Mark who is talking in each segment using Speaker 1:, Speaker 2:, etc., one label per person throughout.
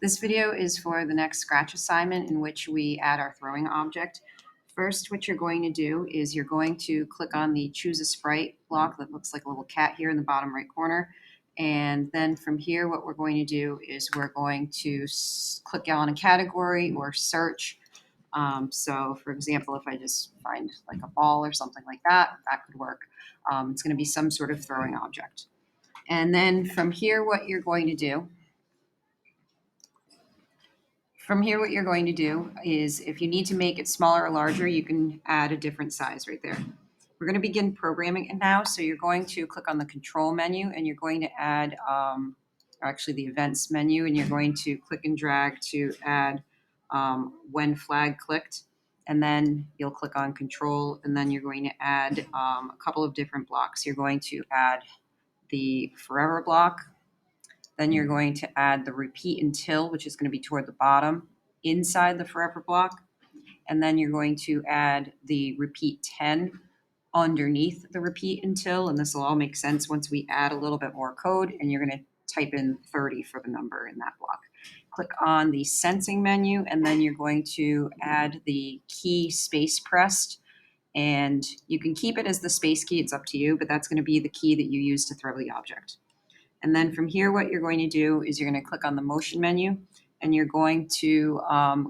Speaker 1: This video is for the next scratch assignment in which we add our throwing object. First, what you're going to do is you're going to click on the choose a sprite block that looks like a little cat here in the bottom right corner. And then from here, what we're going to do is we're going to click on a category or search. So for example, if I just find like a ball or something like that, that could work. It's going to be some sort of throwing object. And then from here, what you're going to do what you're going to do is if you need to make it smaller or larger, you can add a different size right there. We're going to begin programming it now. So you're going to click on the control menu and you're going to add, actually the events menu, and you're going to click and drag to add when flag clicked. And then you'll click on control and then you're going to add a couple of different blocks. You're going to add the forever block. Then you're going to add the repeat until, which is going to be toward the bottom inside the forever block. And then you're going to add the repeat 10 underneath the repeat until, and this will all make sense once we add a little bit more code, and you're going to type in 30 for the number in that block. Click on the sensing menu, and then you're going to add the key space pressed, and you can keep it as the space key, it's up to you, but that's going to be the key that you use to throw the object. And then from here, what you're going to do is you're going to click on the motion menu and you're going to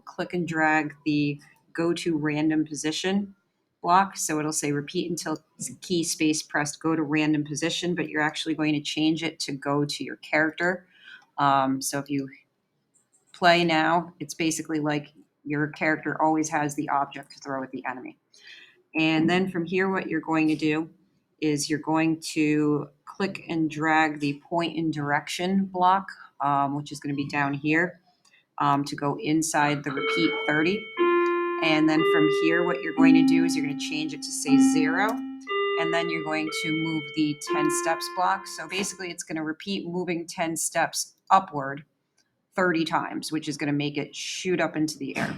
Speaker 1: click and drag the go to random position block. So it'll say repeat until key space pressed, go to random position, but you're actually going to change it to go to your character. So if you play now, it's basically like your character always has the object to throw at the enemy. And then from here, what you're going to do is you're going to click and drag the point and direction block, which is going to be down here, to go inside the repeat 30. And then from here, what you're going to do is you're going to change it to say 0. And then you're going to move the 10 steps block. So basically, it's going to repeat moving 10 steps upward 30 times, which is going to make it shoot up into the air.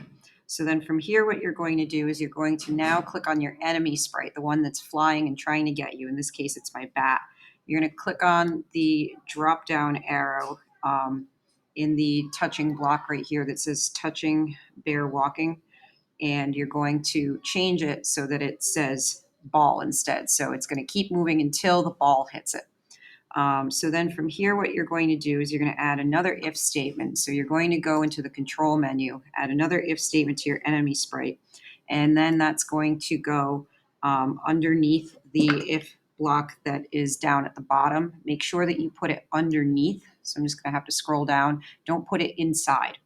Speaker 1: So then from here, what you're going to do is you're going to now click on your enemy sprite, the one that's flying and trying to get you. In this case, it's my bat. You're going to click on the drop down arrow in the touching block right here that says touching bear walking. And you're going to change it so that it says ball instead. So it's going to keep moving until the ball hits it. So then from here, what you're going to do is you're going to add another if statement. So you're going to go into the control menu, add another if statement to your enemy sprite, and then that's going to go underneath the if block that is down at the bottom. Make sure that you put it underneath. So I'm just going to have to scroll down. Don't put it inside.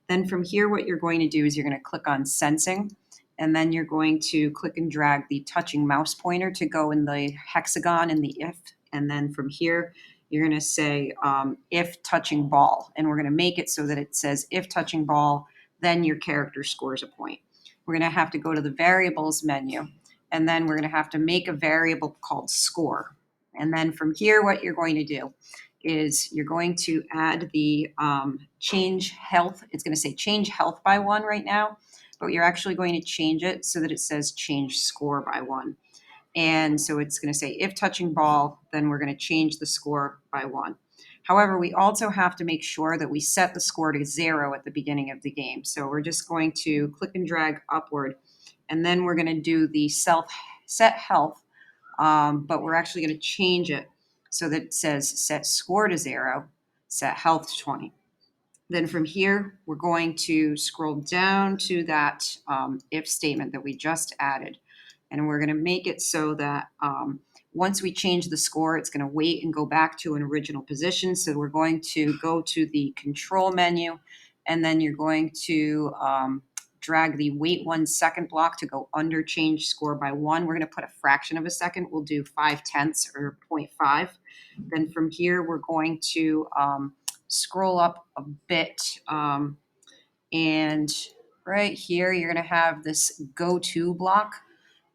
Speaker 1: Then from here, what you're going to do is you're going to click on sensing, and then you're going to click and drag the touching mouse pointer to go in the hexagon in the if. And then from here, you're going to say if touching ball. And we're going to make it so that it says if touching ball, then your character scores a point. We're going to have to go to the variables menu. And then we're going to have to make a variable called score. And then from here, what you're going to do is you're going to add the change health. It's going to say change health by 1 right now, but you're actually going to change it so that it says change score by 1. And so it's going to say if touching ball, then we're going to change the score by 1. However, we also have to make sure that we set the score to 0 at the beginning of the game. So we're just going to click and drag upward, and then we're going to do the set health, but we're actually going to change it so that it says set score to 0, set health to 20. Then from here, we're going to scroll down to that if statement that we just added. And we're going to make it so that once we change the score, it's going to wait and go back to an original position. So we're going to go to the control menu, and then you're going to drag the wait 1 second block to go under change score by 1. We're going to put a fraction of a second. We'll do 5/10 or 0.5. Then from here, we're going to scroll up a bit, and right here, you're going to have this go to block.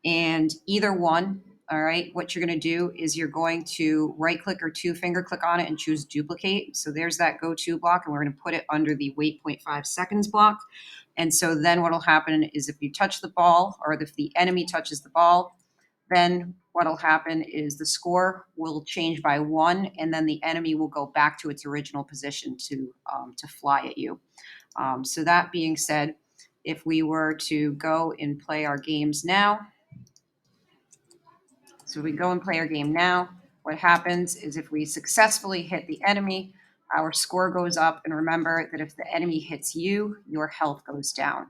Speaker 1: And either one, all right, what you're going to do is you're going to right click or 2-finger click on it and choose duplicate. So there's that go to block, and we're going to put it under the wait 0.5 seconds block. And so then what will happen is if you touch the ball, or if the enemy touches the ball, then what'll happen is the score will change by 1, and then the enemy will go back to its original position to fly at you. So that being said, if we were to go and play our games now, so we go and play our game now, what happens is if we successfully hit the enemy, our score goes up. And remember that if the enemy hits you, your health goes down.